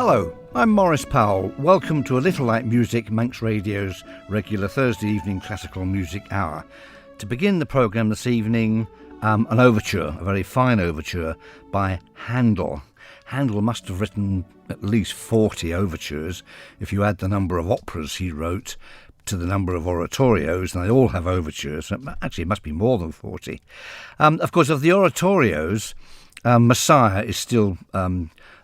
Hello, I'm Maurice Powell. Welcome to A Little Like Music, Manx Radio's regular Thursday evening classical music hour. To begin the programme this evening, an overture, a very fine overture by Handel. Handel must have written at least 40 overtures if you add the number of operas he wrote to the number of oratorios, and they all have overtures. Actually, it must be more than 40. Of course, of the oratorios, Messiah is still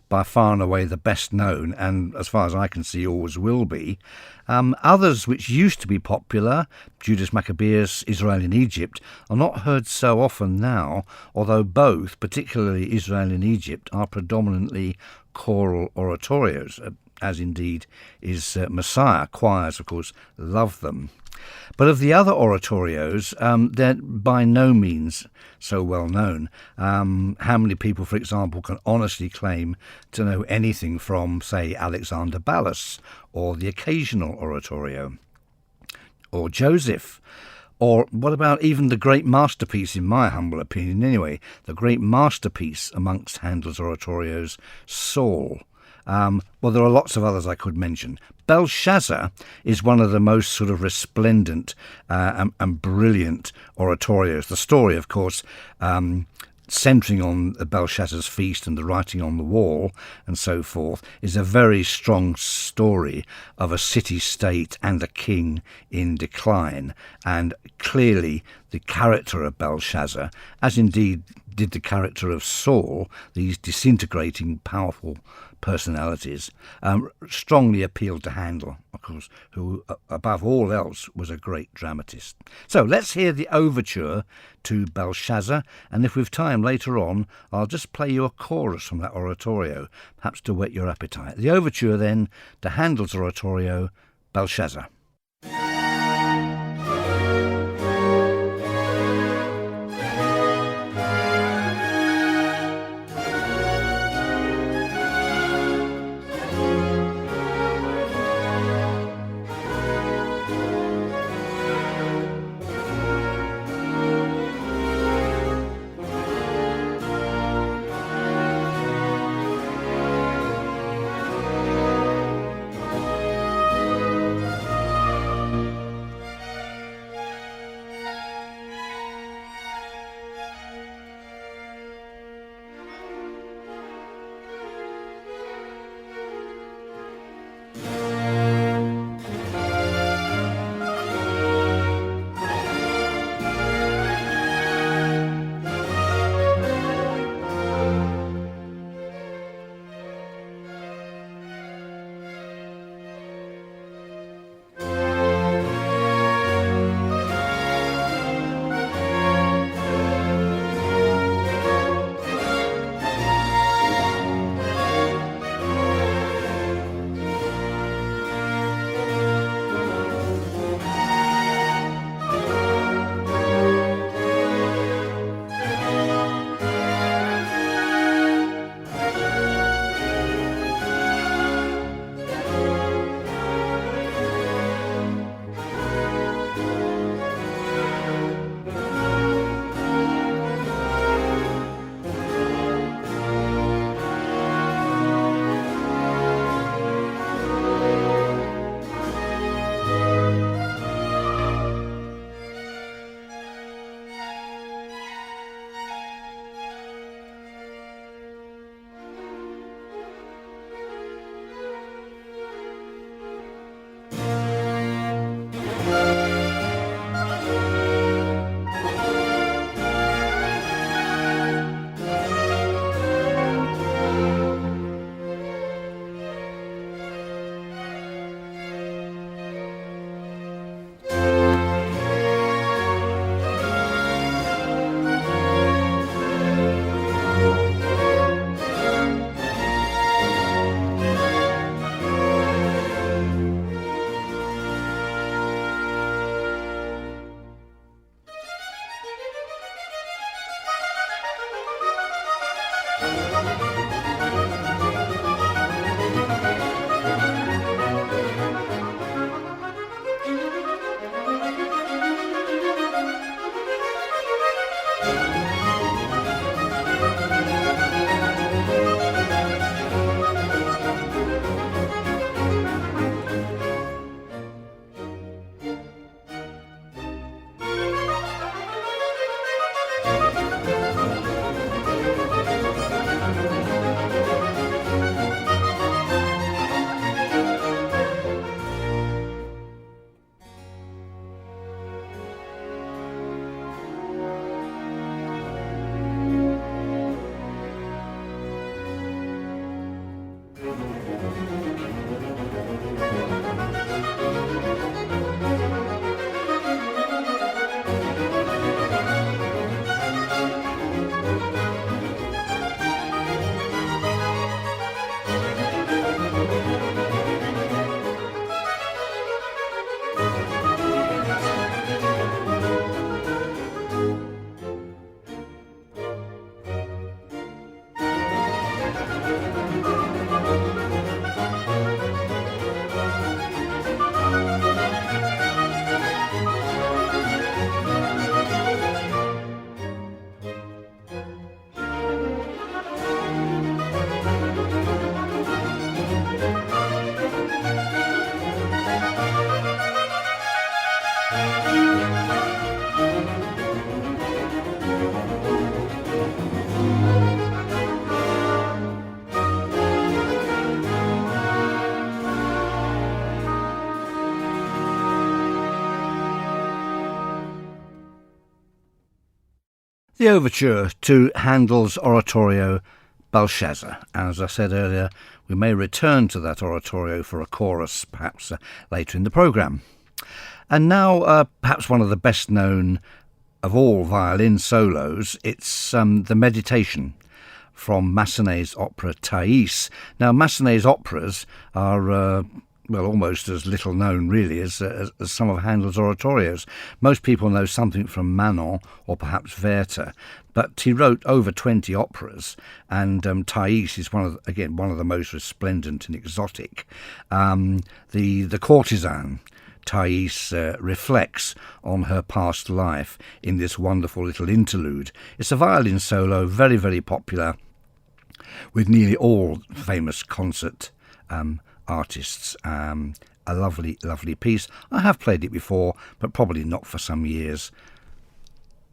by far and away the best known, and as far as I can see, always will be. Others which used to be popular, Judas Maccabeus, Israel in Egypt, are not heard so often now, although both, particularly Israel in Egypt, are predominantly choral oratorios, as indeed is Messiah. Choirs, of course, love them. But of the other oratorios, they're by no means so well known. How many people, for example, can honestly claim to know anything from, say, Alexander Ballas, or the occasional oratorio, or Joseph? Or what about even the great masterpiece, in my humble opinion anyway, the great masterpiece amongst Handel's oratorios, Saul? Well, there are lots of others I could mention. Belshazzar is one of the most sort of resplendent and brilliant oratorios. The story, of course, centering on Belshazzar's feast and the writing on the wall and so forth, is a very strong story of a city-state and a king in decline. And clearly the character of Belshazzar, as indeed did the character of Saul, these disintegrating, powerful personalities, strongly appealed to Handel, of course, who, above all else, was a great dramatist. So let's hear the overture to Belshazzar, and if we've time later on, I'll just play you a chorus from that oratorio, perhaps to whet your appetite. The overture, then, to Handel's oratorio, Belshazzar. The overture to Handel's oratorio Belshazzar. As I said earlier, we may return to that oratorio for a chorus perhaps later in the programme. And now perhaps one of the best known of all violin solos, it's the Meditation from Massenet's opera Thais. Now Massenet's operas are almost as little known really as some of Handel's oratorios. Most people know something from Manon or perhaps Werther, but he wrote over 20 operas, and Thais is one of the most resplendent and exotic. The courtesan Thais reflects on her past life in this wonderful little interlude. It's a violin solo, very, very popular with nearly all famous concert artists. A lovely, lovely piece. I have played it before, but probably not for some years.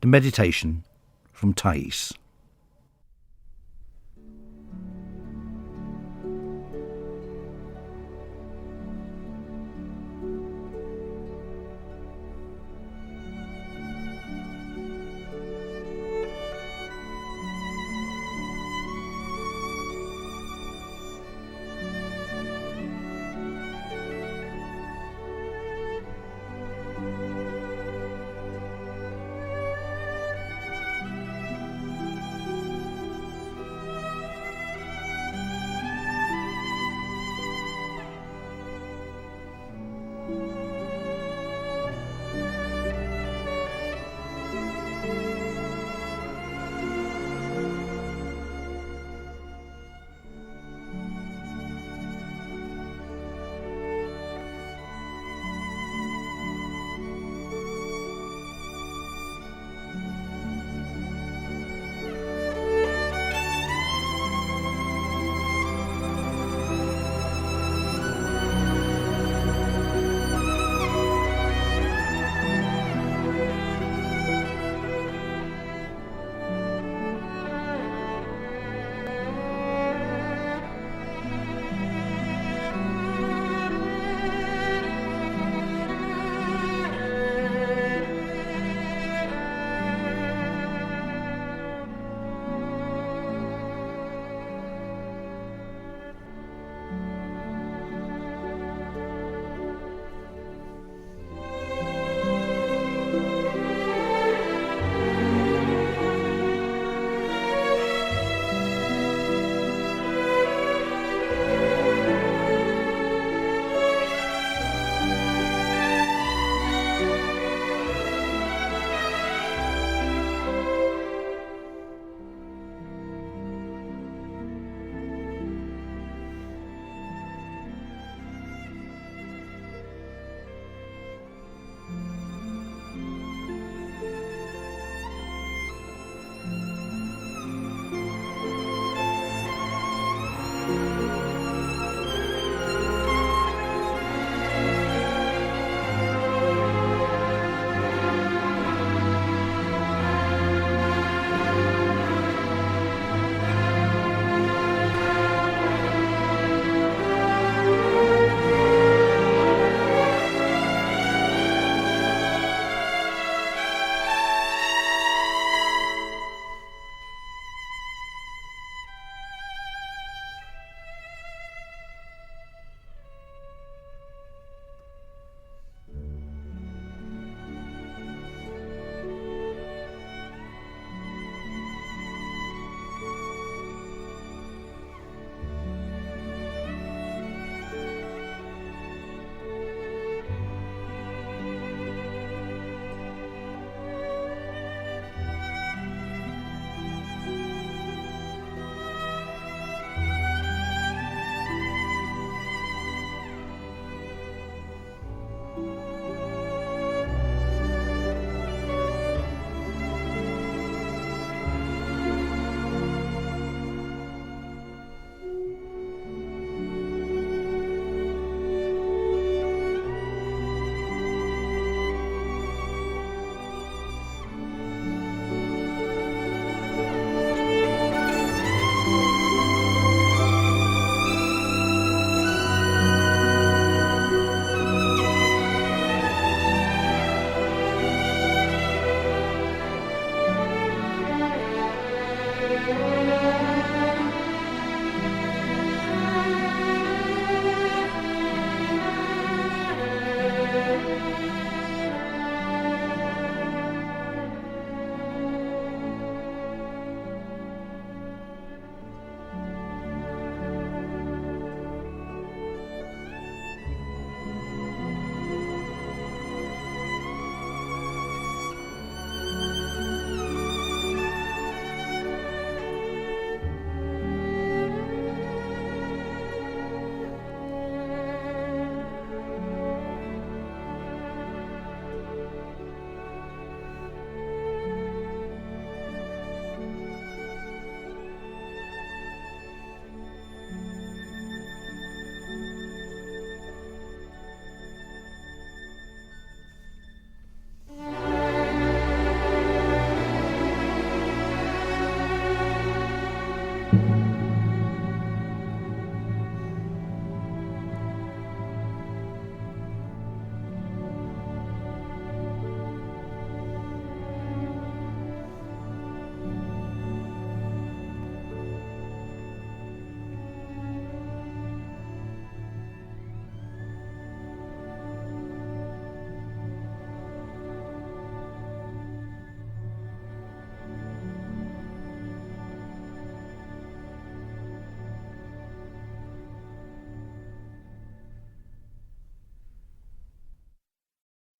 The Meditation from Thais.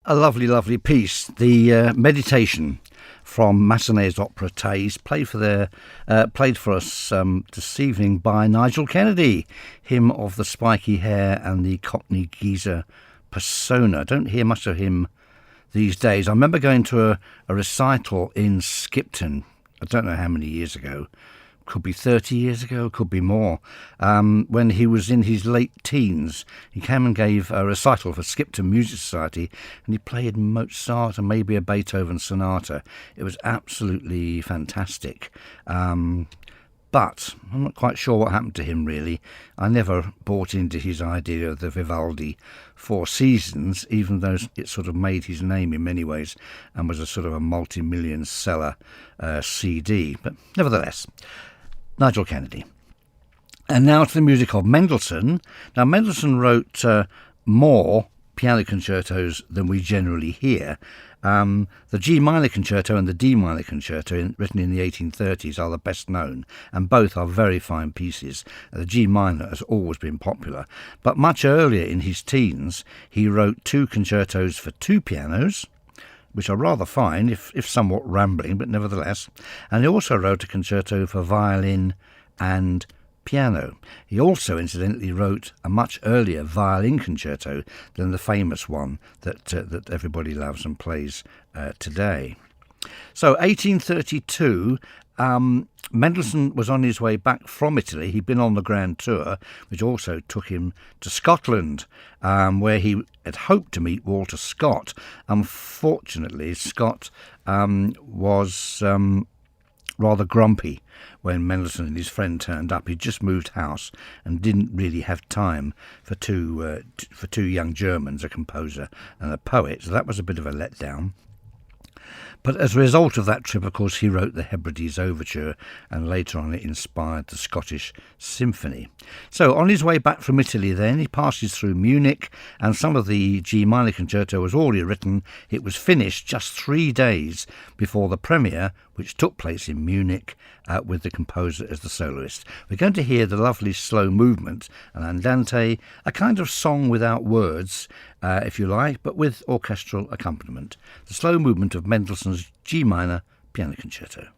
A lovely, lovely piece. The Meditation from Massenet's opera Thais, played for us this evening by Nigel Kennedy, him of the spiky hair and the Cockney geezer persona. I don't hear much of him these days. I remember going to a recital in Skipton, I don't know how many years ago, could be 30 years ago, could be more, when he was in his late teens. He came and gave a recital for Skipton Music Society, and he played Mozart and maybe a Beethoven sonata. It was absolutely fantastic. But I'm not quite sure what happened to him, really. I never bought into his idea of the Vivaldi Four Seasons, even though it sort of made his name in many ways and was a sort of a multi-million seller CD. But nevertheless, Nigel Kennedy. And now to the music of Mendelssohn. Now, Mendelssohn wrote more piano concertos than we generally hear. The G minor concerto and the D minor concerto, written in the 1830s, are the best known, and both are very fine pieces. The G minor has always been popular, but much earlier in his teens, he wrote two concertos for two pianos, which are rather fine, if somewhat rambling, but nevertheless. And he also wrote a concerto for violin and piano. He also, incidentally, wrote a much earlier violin concerto than the famous one that everybody loves and plays today. So, 1832, Mendelssohn was on his way back from Italy. He'd been on the Grand Tour, which also took him to Scotland, where he had hoped to meet Walter Scott. Unfortunately, Scott was rather grumpy when Mendelssohn and his friend turned up. He'd just moved house and didn't really have time for two young Germans, a composer and a poet. So that was a bit of a letdown. But as a result of that trip, of course, he wrote the Hebrides Overture, and later on it inspired the Scottish Symphony. So on his way back from Italy then, he passes through Munich, and some of the G minor concerto was already written. It was finished just 3 days before the premiere, which took place in Munich, with the composer as the soloist. We're going to hear the lovely slow movement, an andante, a kind of song without words, if you like, but with orchestral accompaniment. The slow movement of Mendelssohn's G minor piano concerto.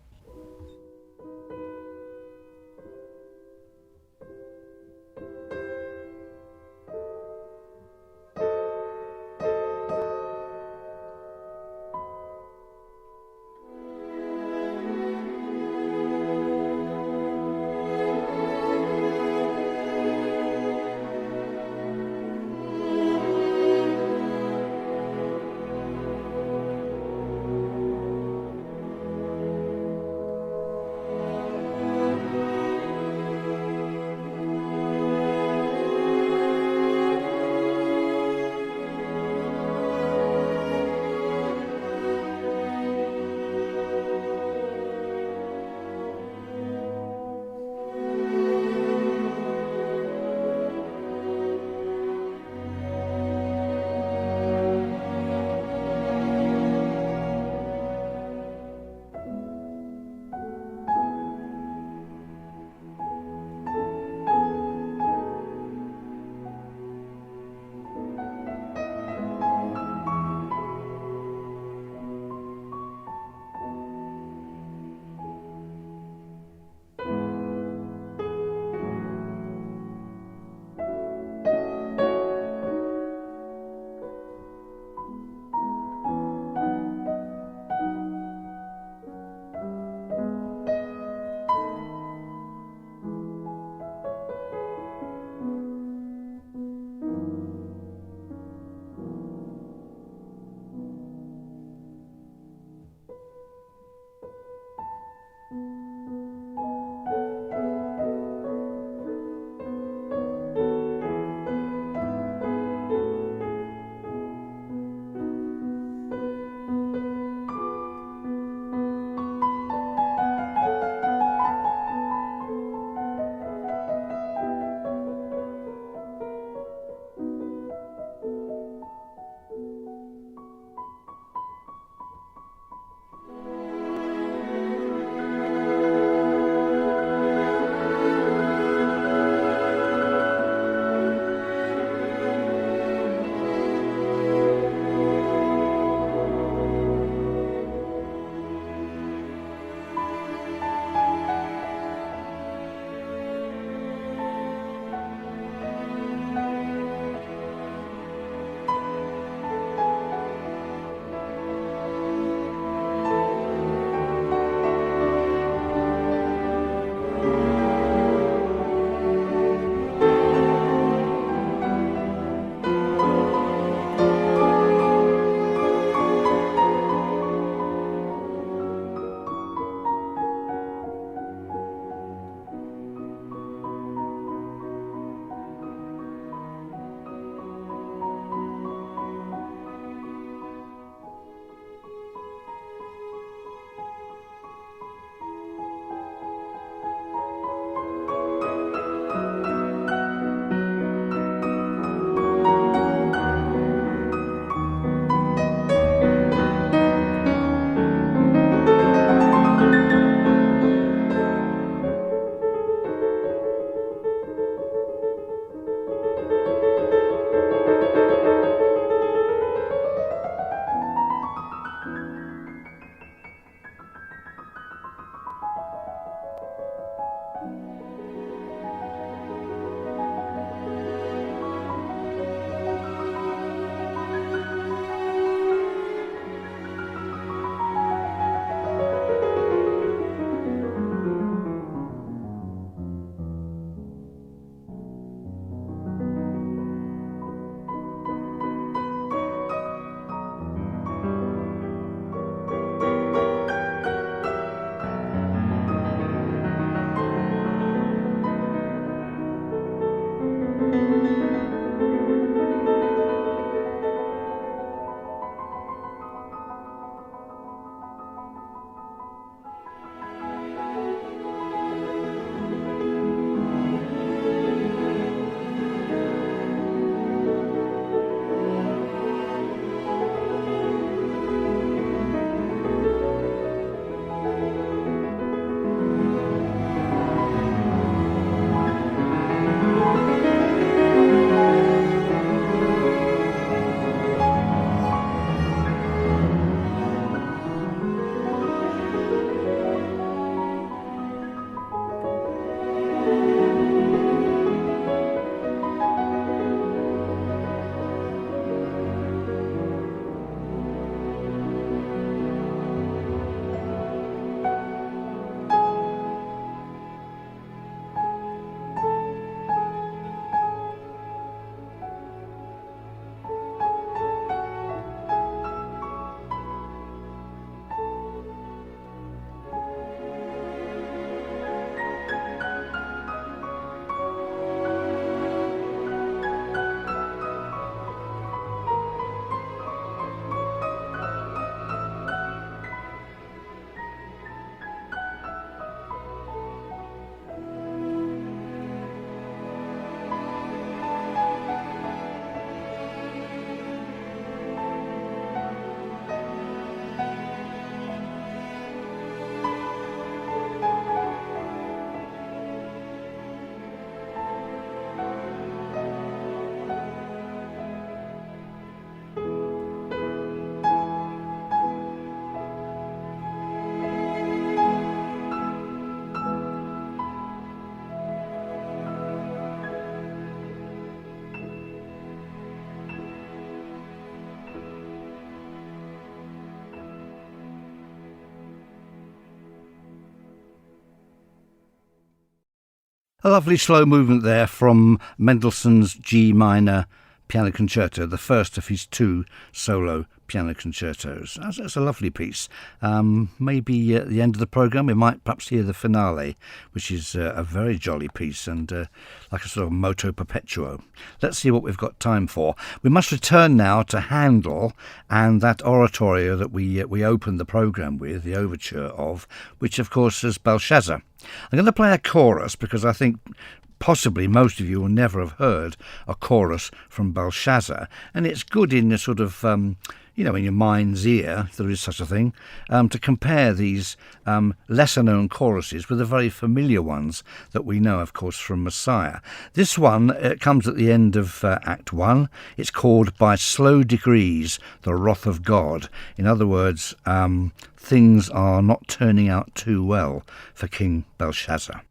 A lovely slow movement there from Mendelssohn's G minor piano concerto, the first of his 2 solo piano concertos. That's a lovely piece. Maybe at the end of the programme we might perhaps hear the finale, which is a very jolly piece and like a sort of moto perpetuo. Let's see what we've got time for. We must return now to Handel and that oratorio that we opened the programme with, the overture of, which of course is Belshazzar. I'm going to play a chorus because I think possibly most of you will never have heard a chorus from Belshazzar, and it's good in the sort of, in your mind's ear, if there is such a thing, to compare these lesser-known choruses with the very familiar ones that we know, of course, from Messiah. This one comes at the end of Act 1. It's called By Slow Degrees, the Wrath of God. In other words, things are not turning out too well for King Belshazzar.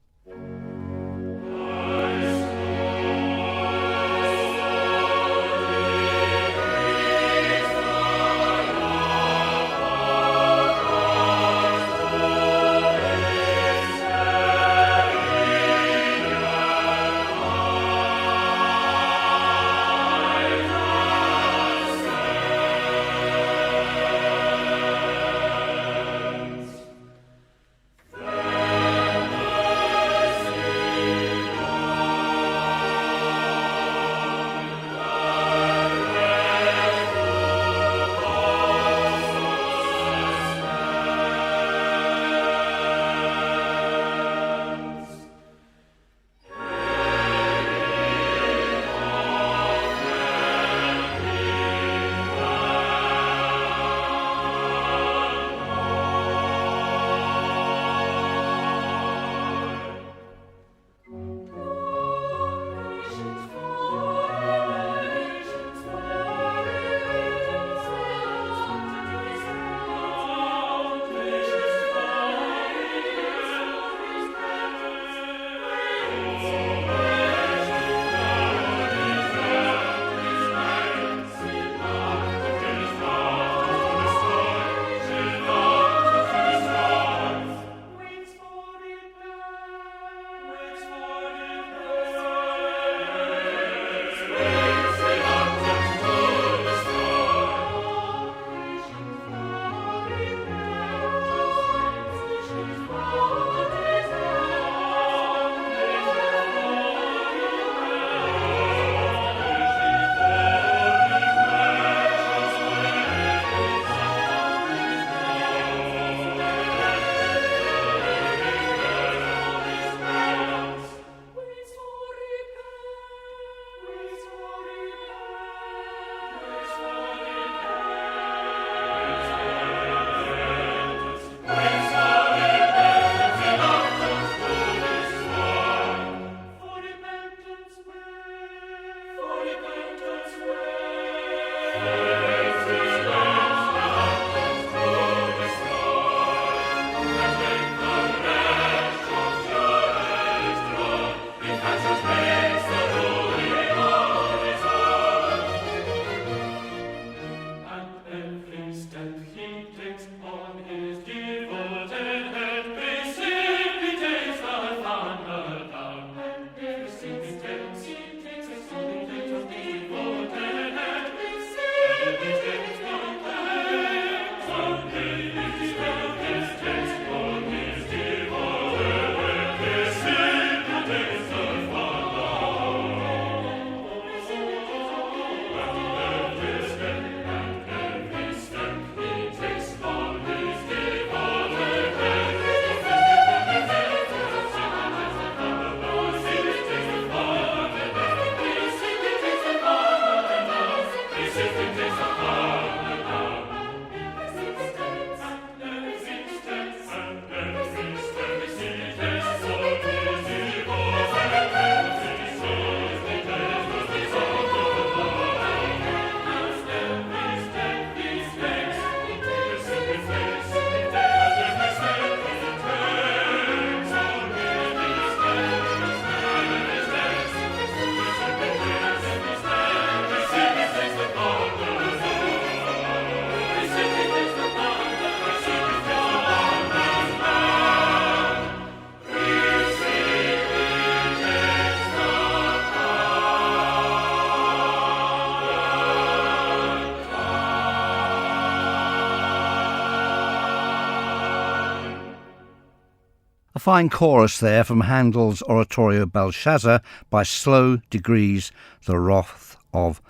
A fine chorus there from Handel's oratorio Belshazzar by Slow Degrees, the Wrath of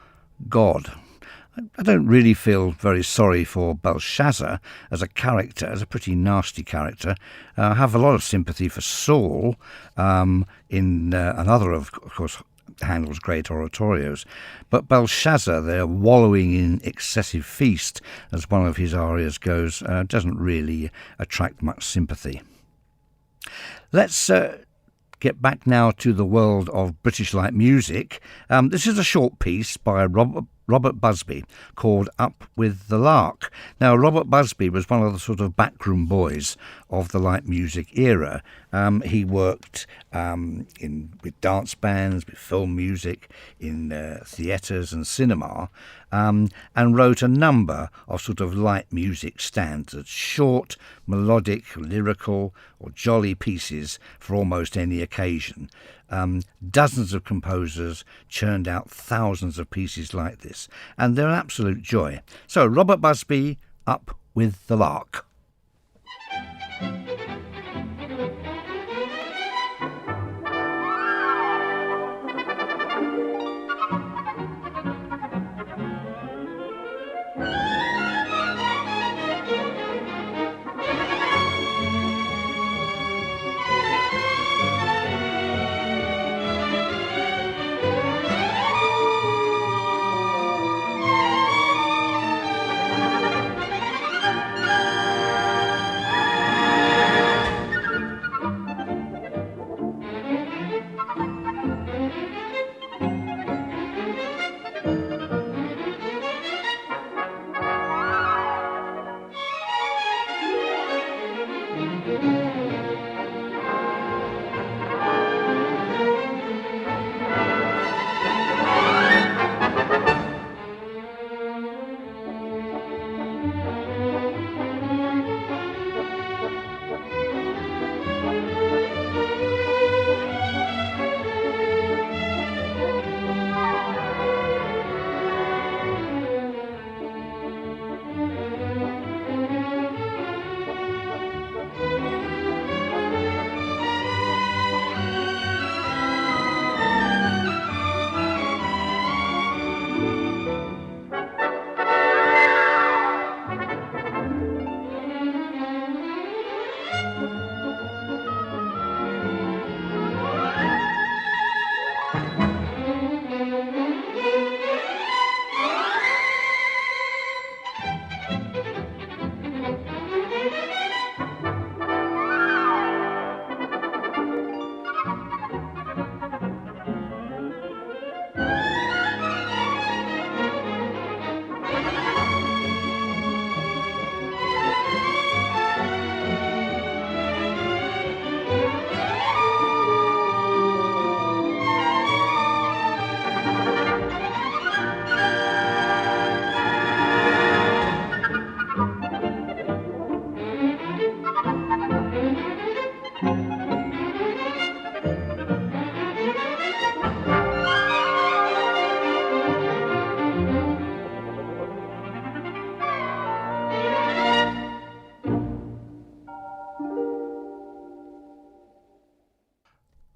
God. I don't really feel very sorry for Belshazzar as a character, as a pretty nasty character. I have a lot of sympathy for Saul in another, of course, Handel's great oratorios. But Belshazzar, there wallowing in excessive feast, as one of his arias goes, doesn't really attract much sympathy. Let's get back now to the world of British light music. This is a short piece by Robert Busby called Up with the Lark. Now, Robert Busby was one of the sort of backroom boys of the light music era. He worked with dance bands, with film music, in theatres and cinema, and wrote a number of sort of light music standards, short, melodic, lyrical or jolly pieces for almost any occasion. Dozens of composers churned out thousands of pieces like this, and they're an absolute joy. So, Robert Busby, Up with the Lark.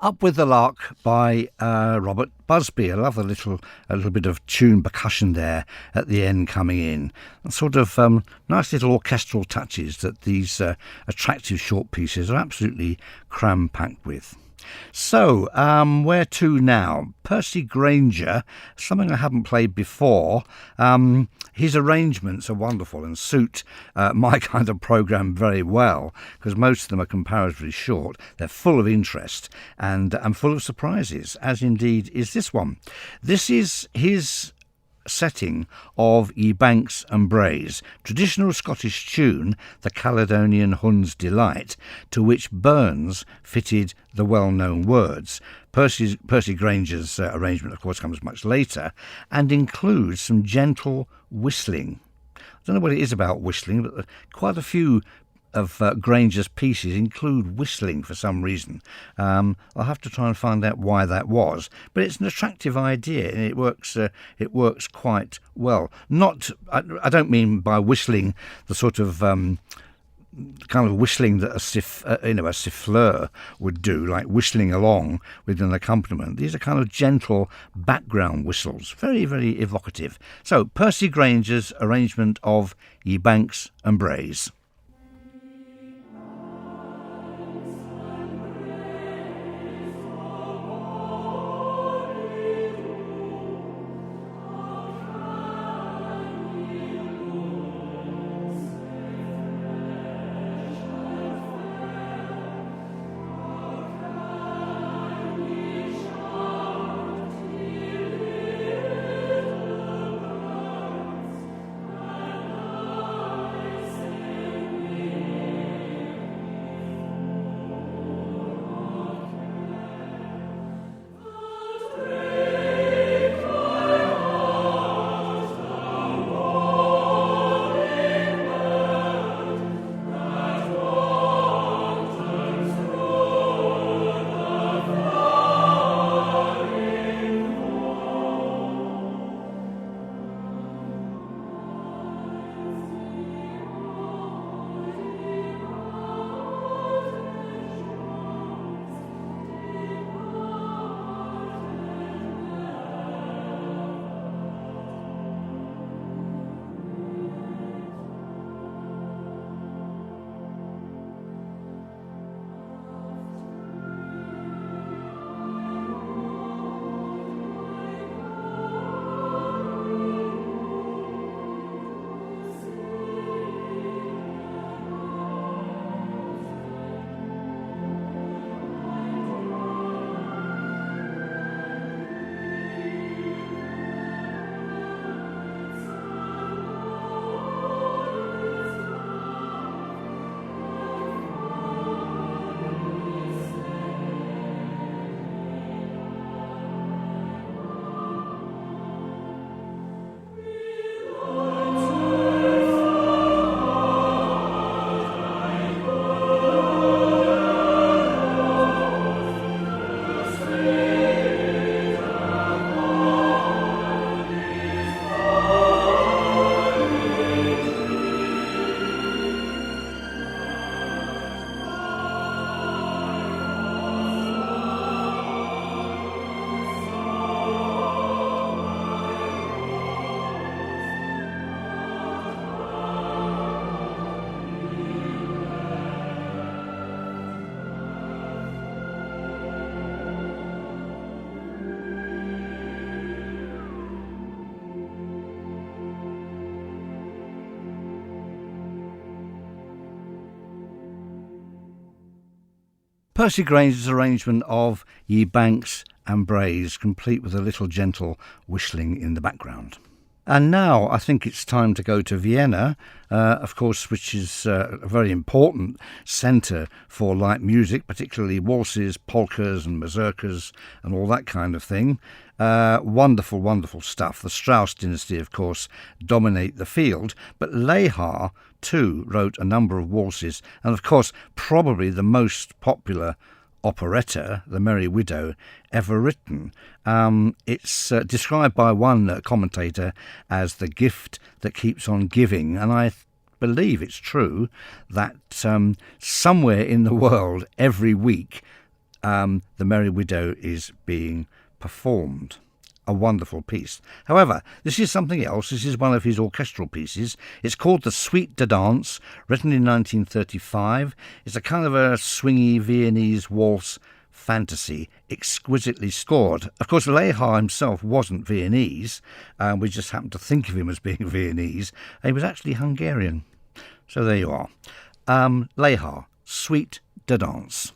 Up with the Lark by Robert Busby. I love a little bit of tune percussion there at the end coming in. And sort of nice little orchestral touches that these attractive short pieces are absolutely cram-packed with. So, where to now? Percy Grainger, something I haven't played before. His arrangements are wonderful and suit my kind of programme very well, because most of them are comparatively short. They're full of interest and full of surprises, as indeed is this one. This is his setting of Ye Banks and Braes, traditional Scottish tune, the Caledonian Hund's Delight, to which Burns fitted the well-known words. Percy Grainger's arrangement, of course, comes much later and includes some gentle whistling. I don't know what it is about whistling, but quite a few of Grainger's pieces include whistling for some reason. I'll have to try and find out why that was, but it's an attractive idea and it works quite well. I don't mean by whistling the sort of kind of whistling that a siffleur would do, like whistling along with an accompaniment. These are kind of gentle background whistles, very, very evocative. So Percy Granger's arrangement of Ye Banks and Braes. Percy Granger's arrangement of Ye Banks and Braes, complete with a little gentle whistling in the background. And now I think it's time to go to Vienna, of course, which is a very important centre for light music, particularly waltzes, polkas and mazurkas and all that kind of thing. Wonderful, wonderful stuff. The Strauss dynasty, of course, dominate the field, but Lehar too wrote a number of waltzes, and of course probably the most popular operetta, The Merry Widow, ever written. It's described by one commentator as the gift that keeps on giving, and I believe it's true that somewhere in the world every week The Merry Widow is being performed. A wonderful piece. However, this is something else. This is one of his orchestral pieces. It's called The Suite de Danse, written in 1935. It's a kind of a swingy Viennese waltz fantasy, exquisitely scored. Of course, Lehar himself wasn't Viennese. We just happened to think of him as being Viennese. He was actually Hungarian. So there you are. Lehar, Suite de Danse.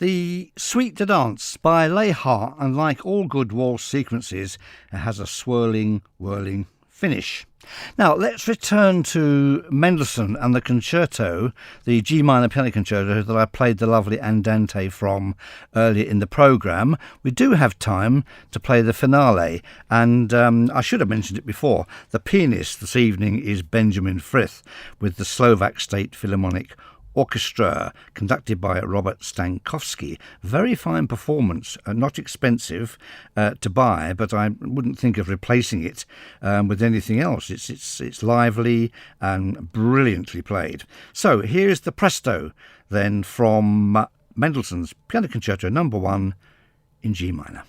The Suite to Dance by Leigh Hart, and like all good waltz sequences, it has a swirling, whirling finish. Now, let's return to Mendelssohn and the concerto, the G minor piano concerto that I played the lovely Andante from earlier in the programme. We do have time to play the finale, and I should have mentioned it before. The pianist this evening is Benjamin Frith with the Slovak State Philharmonic Orchestra, conducted by Robert Stankowski. Very fine performance, not expensive to buy, but I wouldn't think of replacing it with anything else. It's lively and brilliantly played. So here's the presto then from Mendelssohn's Piano Concerto No. 1 in G minor.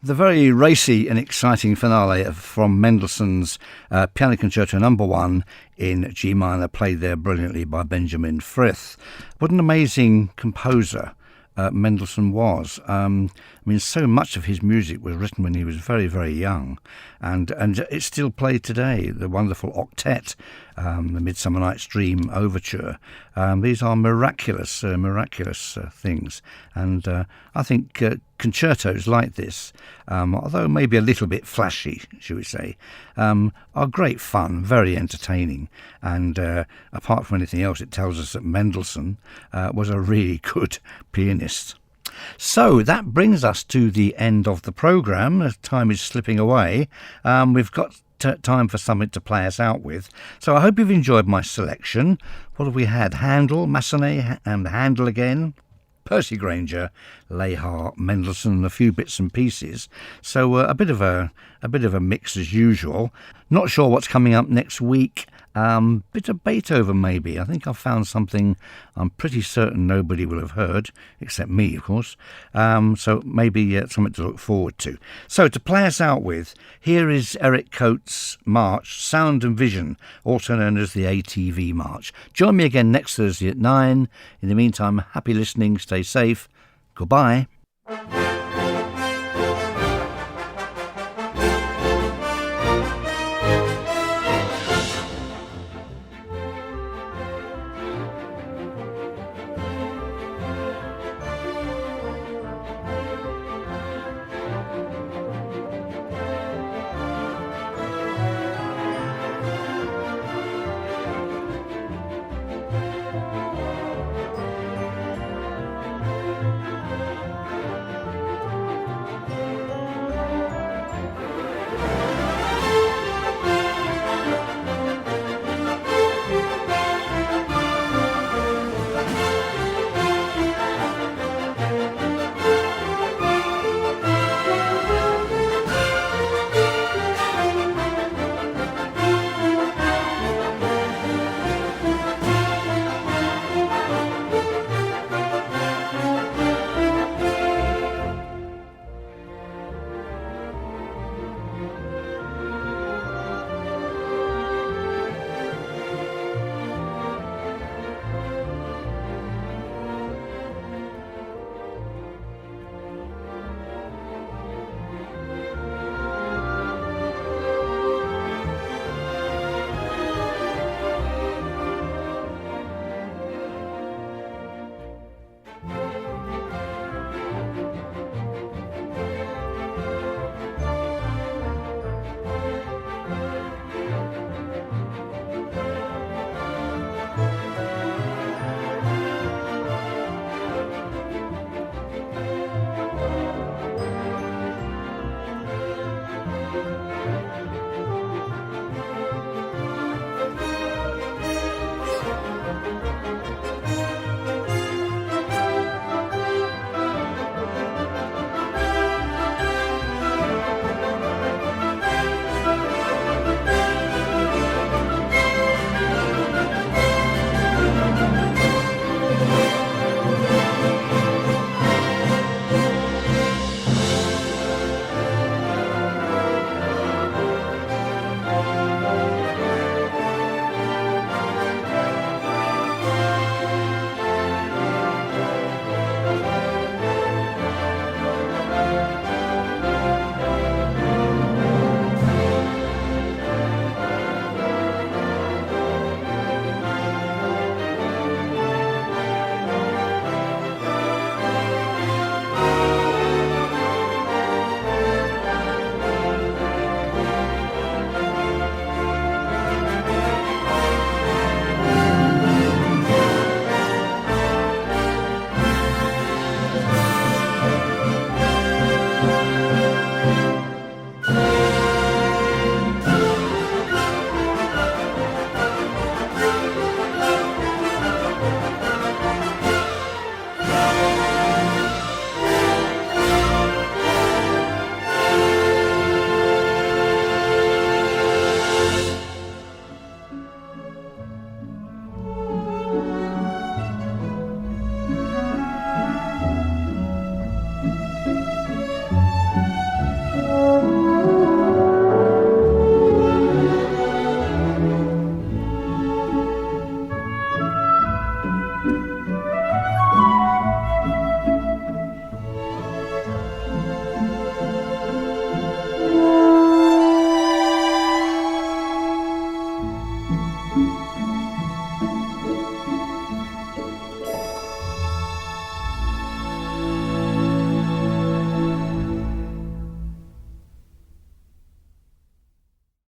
The very racy and exciting finale from Mendelssohn's Piano Concerto No. 1 in G minor, played there brilliantly by Benjamin Frith. What an amazing composer Mendelssohn was. I mean, so much of his music was written when he was very, very young, and it's still played today. The wonderful octet the Midsummer Night's Dream Overture. These are miraculous things, and I think concertos like this, although maybe a little bit flashy, should we say, are great fun, very entertaining, and apart from anything else, it tells us that Mendelssohn was a really good pianist. So that brings us to the end of the programme. Time is slipping away. We've got time for something to play us out with. So I hope you've enjoyed my selection. What have we had? Handel, Massenet and Handel again, Percy Grainger, Lehar, Mendelssohn, and a few bits and pieces. So a bit of a mix as usual. Not sure what's coming up next week. Bit of Beethoven maybe. I think I've found something I'm pretty certain nobody will have heard, except me, of course. So maybe something to look forward to. So to play us out with, here is Eric Coates' March, Sound and Vision, also known as the ATV March. Join me again next Thursday at 9. In the meantime, happy listening, stay safe. Goodbye.